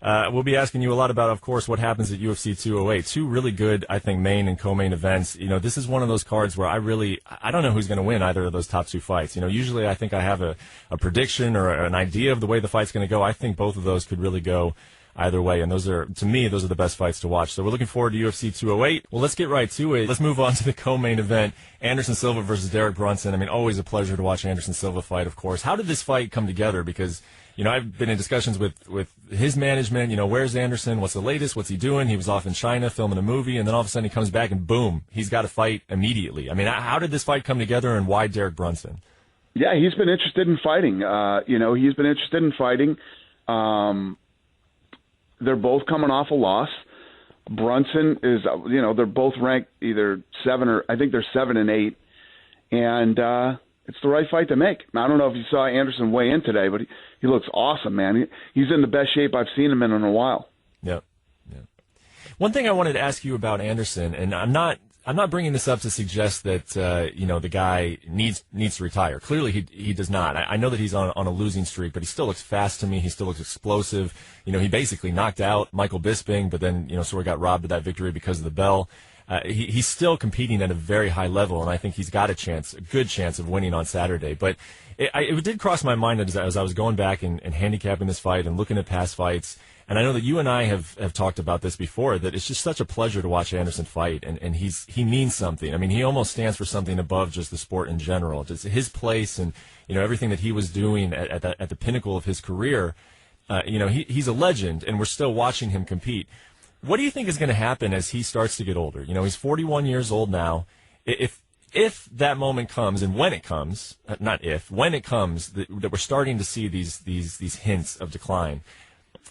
We'll be asking you a lot about, of course, what happens at UFC 208. Two really good, I think, main and co-main events. This is one of those cards where I don't know who's going to win either of those top two fights. Usually I think I have a prediction or an idea of the way the fight's going to go. I think both of those could really go either way, and to me, those are the best fights to watch. So we're looking forward to UFC 208. Well, let's get right to it. Let's move on to the co-main event, Anderson Silva versus Derek Brunson. I mean, always a pleasure to watch Anderson Silva fight, of course. How did this fight come together? Because, I've been in discussions with his management, where's Anderson? What's the latest? What's he doing? He was off in China filming a movie, and then all of a sudden he comes back and boom, he's got a fight immediately. I mean, how did this fight come together, and why Derek Brunson? Yeah, he's been interested in fighting. He's been interested in fighting. They're both coming off a loss. Brunson is, they're both ranked either 7 or I think they're 7 and 8, and it's the right fight to make. I don't know if you saw Anderson weigh in today, but he looks awesome, man. He's in the best shape I've seen him in a while. Yep. One thing I wanted to ask you about Anderson, and I'm not bringing this up to suggest that the guy needs to retire. Clearly, he does not. I know that he's on a losing streak, but he still looks fast to me. He still looks explosive. He basically knocked out Michael Bisping, but then sort of got robbed of that victory because of the bell. He's still competing at a very high level, and I think he's got a good chance of winning on Saturday. But it did cross my mind as I was going back and handicapping this fight and looking at past fights. And I know that you and I have talked about this before, that it's just such a pleasure to watch Anderson fight, and he means something. I mean, he almost stands for something above just the sport in general. Just his place and everything that he was doing at the pinnacle of his career. He's a legend, and we're still watching him compete. What do you think is going to happen as he starts to get older? He's 41 years old now. If that moment comes, and when it comes, when it comes, that we're starting to see these hints of decline.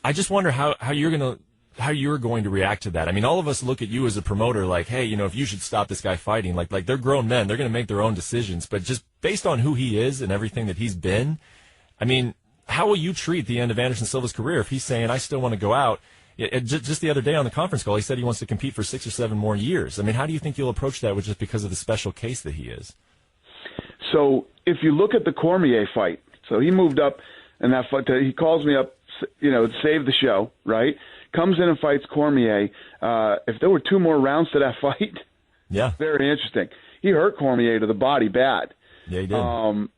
I just wonder how you're going to react to that. I mean, all of us look at you as a promoter like, hey, if you should stop this guy fighting, like they're grown men, they're going to make their own decisions. But just based on who he is and everything that he's been, I mean, how will you treat the end of Anderson Silva's career if he's saying, I still want to go out? Just the other day on the conference call, he said he wants to compete for 6 or 7 more years. I mean, how do you think you'll approach that just because of the special case that he is? So if you look at the Cormier fight, so he moved up in that fight. He calls me up, to save the show, right? Comes in and fights Cormier. If there were 2 more rounds to that fight, yeah, very interesting. He hurt Cormier to the body bad. Yeah, he did.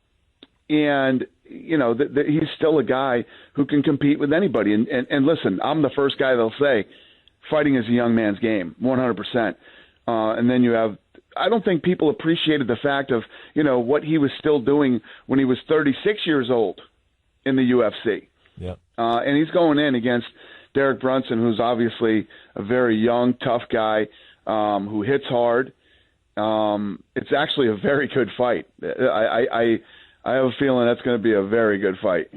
And he's still a guy who can compete with anybody. And listen, I'm the first guy that'll say fighting is a young man's game, 100%. And then you have, I don't think people appreciated the fact of, what he was still doing when he was 36 years old in the UFC. Yeah. And he's going in against Derek Brunson, who's obviously a very young, tough guy who hits hard. It's actually a very good fight. I have a feeling that's going to be a very good fight.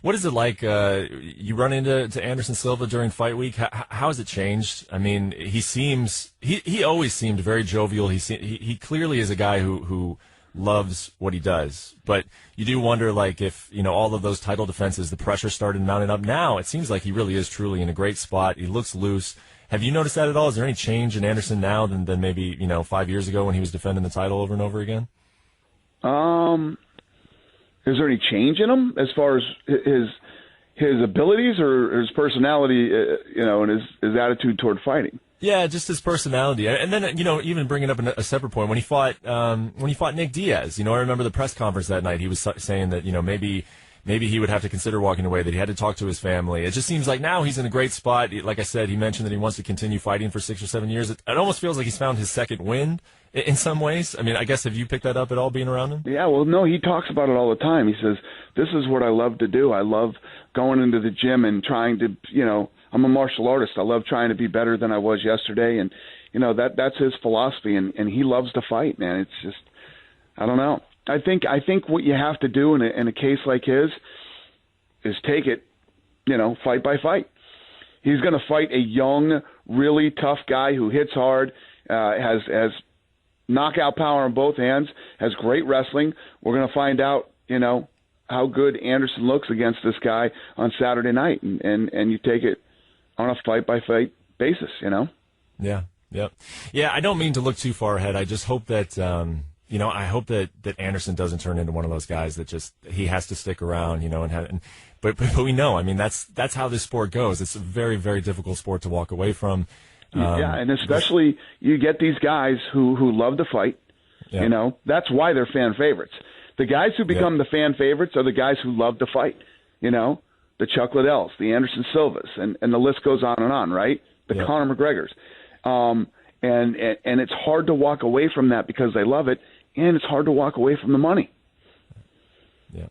What is it like? You run into Anderson Silva during fight week. How has it changed? I mean, he always seemed very jovial. He clearly is a guy who loves what he does. But you do wonder, like, if all of those title defenses, the pressure started mounting up. Now it seems like he really is truly in a great spot. He looks loose. Have you noticed that at all? Is there any change in Anderson now than maybe 5 years ago when he was defending the title over and over again? Is there any change in him as far as his abilities or his personality, and his attitude toward fighting? Yeah, just his personality. And then, even bringing up a separate point, when he fought Nick Diaz, I remember the press conference that night, he was saying that, maybe he would have to consider walking away, that he had to talk to his family. It just seems like now he's in a great spot. Like I said, he mentioned that he wants to continue fighting for 6 or 7 years. It almost feels like he's found his second wind in some ways. I mean, I guess, have you picked that up at all being around him? Yeah, well, no, he talks about it all the time. He says, this is what I love to do. I love going into the gym and trying to, I'm a martial artist. I love trying to be better than I was yesterday. And, that's his philosophy. And he loves to fight, man. It's just, I don't know. I think what you have to do in a case like his is take it, fight by fight. He's going to fight a young, really tough guy who hits hard, has knockout power on both hands, has great wrestling. We're going to find out, how good Anderson looks against this guy on Saturday night, and you take it on a fight by fight basis, Yeah. I don't mean to look too far ahead. I just hope that. I hope that Anderson doesn't turn into one of those guys that just he has to stick around, but we know. I mean, that's how this sport goes. It's a very, very difficult sport to walk away from. Yeah, and especially you get these guys who love to fight. Yeah. You know, that's why they're fan favorites. The guys who become the fan favorites are the guys who love to fight. You know, the Chuck Liddells, the Anderson Silvas, and the list goes on, right? The Conor McGregors. And it's hard to walk away from that because they love it, and it's hard to walk away from the money. Yeah.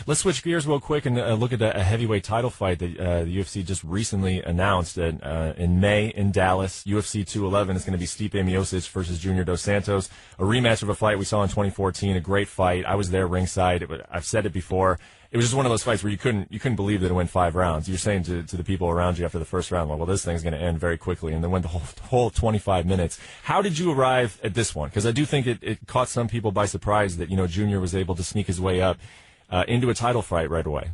Let's switch gears real quick and look at a heavyweight title fight that the UFC just recently announced in May in Dallas. UFC 211 is going to be Stipe Miocic versus Junior Dos Santos, a rematch of a fight we saw in 2014, a great fight. I was there ringside. I've said it before. It was just one of those fights where you couldn't believe that it went 5 rounds. You're saying to the people around you after the first round, well, this thing's going to end very quickly, and then went the whole 25 minutes. How did you arrive at this one? Because I do think it caught some people by surprise that Junior was able to sneak his way up into a title fight right away.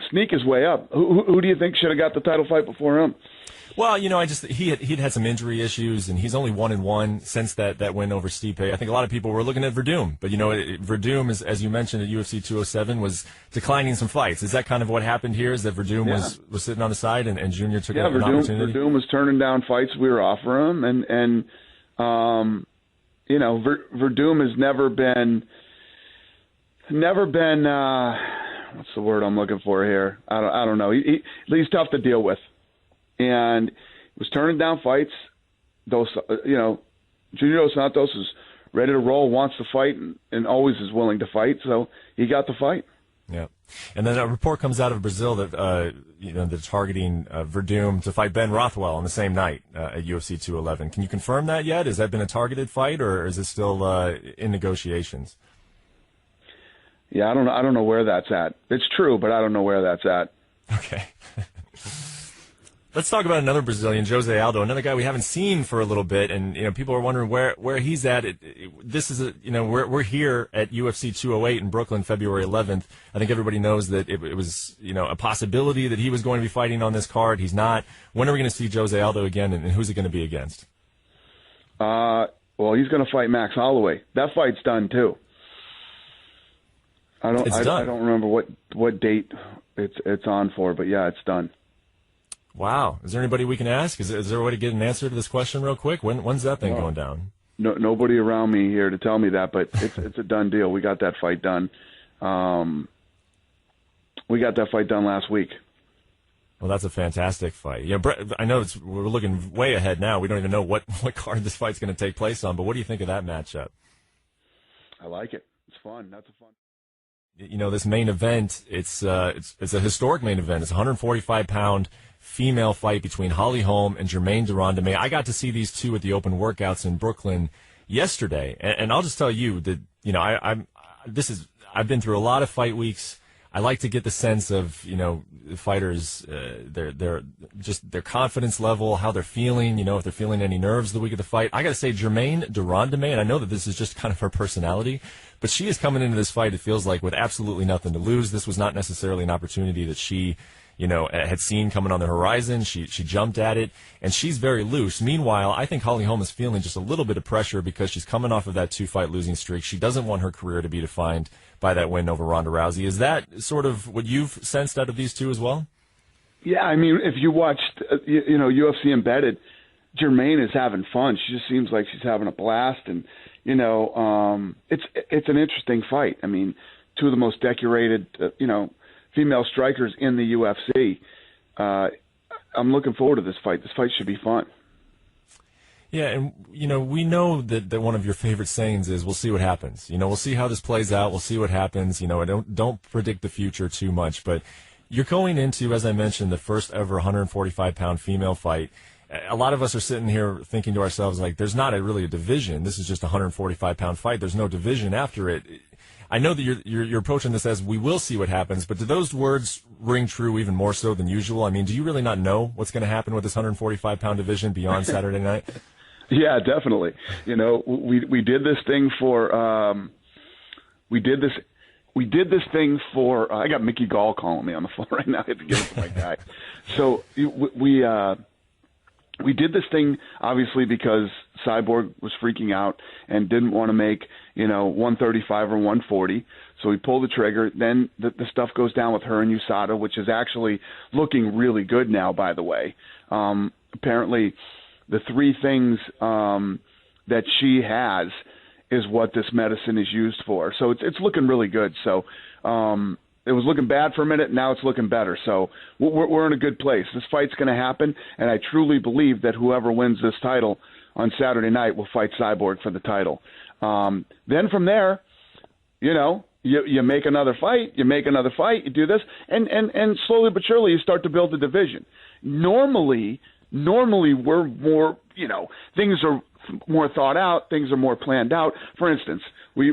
Sneak his way up. Who do you think should have got the title fight before him? Well, he'd had some injury issues, and he's only 1-1 since that win over Stipe. I think a lot of people were looking at Verdum, but Verdum, as you mentioned at UFC 207, was declining some fights. Is that kind of what happened here? Is that Verdum was sitting on the side and Junior took an opportunity? Verdum was turning down fights we were offering him, and Verdum has never been what's the word I'm looking for here? I don't know. He's tough to deal with. And he was turning down fights. Junior Dos Santos is ready to roll, wants to fight, and always is willing to fight. So he got the fight. Yeah. And then a report comes out of Brazil that they're targeting Verdum to fight Ben Rothwell on the same night at UFC 211. Can you confirm that yet? Has that been a targeted fight, or is it still in negotiations? Yeah, I don't know where that's at. It's true, but I don't know where that's at. Okay. Let's talk about another Brazilian, Jose Aldo, another guy we haven't seen for a little bit, and people are wondering where he's at. This is we're here at UFC 208 in Brooklyn, February 11th. I think everybody knows that it was a possibility that he was going to be fighting on this card. He's not. When are we going to see Jose Aldo again, and who's it going to be against? Well, he's going to fight Max Holloway. That fight's done too. I don't remember what date it's on for, but yeah, it's done. Wow. Is there anybody we can ask? Is there a way to get an answer to this question real quick? When's that thing going down? No, nobody around me here to tell me that, but it's a done deal. We got that fight done. We got that fight done last week. Well, that's a fantastic fight. Yeah, I know we're looking way ahead now. We don't even know what card this fight's going to take place on, but what do you think of that matchup? I like it. It's fun. That's a fun. This main event, it's a historic main event. It's a 145-pound female fight between Holly Holm and Germaine de Randamie. I got to see these two at the open workouts in Brooklyn yesterday, and I'll just tell you that I've been through a lot of fight weeks. I like to get the sense of fighters, their confidence level, how they're feeling. If they're feeling any nerves the week of the fight. I got to say, Germaine de Randamie, and I know that this is just kind of her personality, but she is coming into this fight, it feels like, with absolutely nothing to lose. This was not necessarily an opportunity that she had seen coming on the horizon. She jumped at it, and she's very loose. Meanwhile, I think Holly Holm is feeling just a little bit of pressure because she's coming off of that 2-fight losing streak. She doesn't want her career to be defined by that win over Ronda Rousey. Is that sort of what you've sensed out of these two as well? Yeah, I mean, if you watched, UFC Embedded, Germaine is having fun. She just seems like she's having a blast, and it's an interesting fight. I mean, two of the most decorated, female strikers in the UFC. I'm looking forward to this fight. This fight should be fun. Yeah, and, we know that one of your favorite sayings is, we'll see what happens. We'll see how this plays out. We'll see what happens. Don't predict the future too much. But you're going into, as I mentioned, the first ever 145-pound female fight. A lot of us are sitting here thinking to ourselves, like, there's not really a division. This is just a 145-pound fight. There's no division after it. I know that you're approaching this as, we will see what happens, but do those words ring true even more so than usual? I mean, do you really not know what's going to happen with this 145-pound division beyond Saturday night? Yeah, definitely. We did this thing for we did this thing for I got Mickey Gall calling me on the phone right now. I have to give it to my guy. So we did this thing obviously because Cyborg was freaking out and didn't want to make 135 or 140. So we pull the trigger. Then the stuff goes down with her and USADA, which is actually looking really good now, by the way. Apparently, the three things that she has is what this medicine is used for. So it's looking really good. So it was looking bad for a minute. Now it's looking better. So we're in a good place. This fight's going to happen, and I truly believe that whoever wins this title on Saturday night will fight Cyborg for the title. Then from there, you make another fight, you do this, and slowly but surely you start to build a division. Normally we're more, things are more thought out, things are more planned out. For instance, we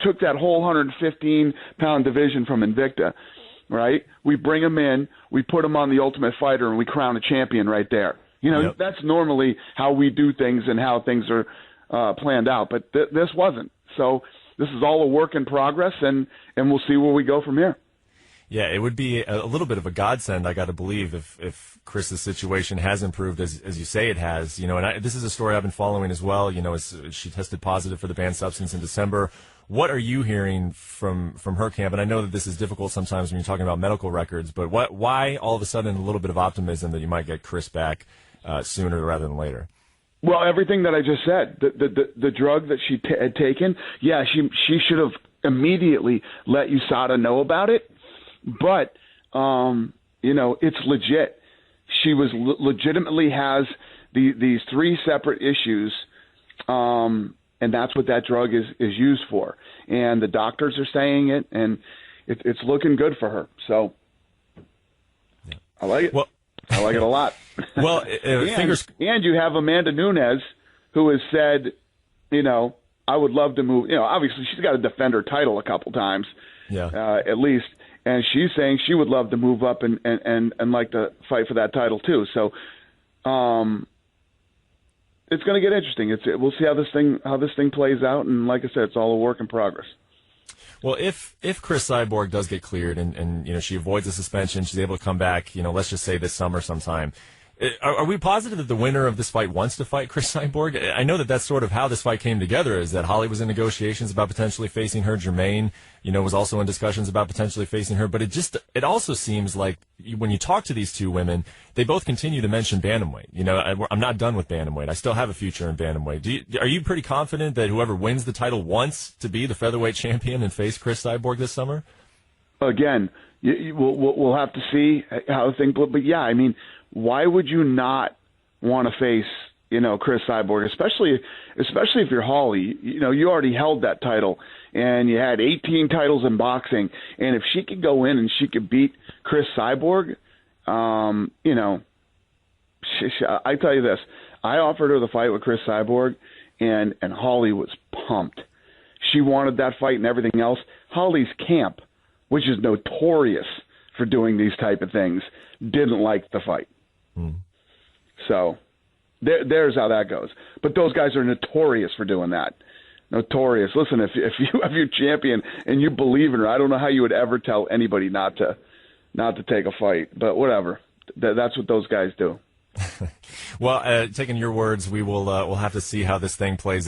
took that whole 115-pound division from Invicta, right? We bring them in, we put them on the Ultimate Fighter, and we crown a champion right there. Yep. That's normally how we do things and how things are planned out, but this wasn't. So this is all a work in progress, and we'll see where we go from here. Yeah, it would be a little bit of a godsend, I got to believe, if Chris's situation has improved as you say it has. And this is a story I've been following as well. As she tested positive for the banned substance in December. What are you hearing from her camp? And I know that this is difficult sometimes when you're talking about medical records, but why all of a sudden a little bit of optimism that you might get Chris back sooner rather than later? Well, everything that I just said, the drug that she had taken, yeah, she should have immediately let USADA know about it. But, it's legit. She was legitimately has these three separate issues, and that's what that drug is used for. And the doctors are saying it, and it's looking good for her. So yeah. I like it. Well, I like it a lot. Well, and you have Amanda Nunes, who has said, I would love to move. Obviously she's got to defend her title a couple times, at least. And she's saying she would love to move up and like to fight for that title too. So, it's going to get interesting. We'll see how this thing plays out. And like I said, it's all a work in progress. Well, if Chris Cyborg does get cleared and she avoids a suspension, she's able to come back, let's just say this summer sometime. Are we positive that the winner of this fight wants to fight Chris Cyborg? I know that that's sort of how this fight came together, is that Holly was in negotiations about potentially facing her. Jermaine, was also in discussions about potentially facing her. But it also seems like when you talk to these two women, they both continue to mention bantamweight. I'm not done with bantamweight. I still have a future in bantamweight. Are you pretty confident that whoever wins the title wants to be the featherweight champion and face Chris Cyborg this summer? Again, we'll have to see how things. But yeah, I mean, why would you not want to face, Chris Cyborg, especially if you're Holly? You already held that title, and you had 18 titles in boxing. And if she could go in and she could beat Chris Cyborg, I tell you this: I offered her the fight with Chris Cyborg, and Holly was pumped. She wanted that fight and everything else. Holly's camp, which is notorious for doing these type of things, didn't like the fight. So there's how that goes. But those guys are notorious for doing that. Notorious. Listen, if you have your champion and you believe in her, I don't know how you would ever tell anybody not to take a fight. But whatever. That's what those guys do. Well, taking your words, we'll have to see how this thing plays out.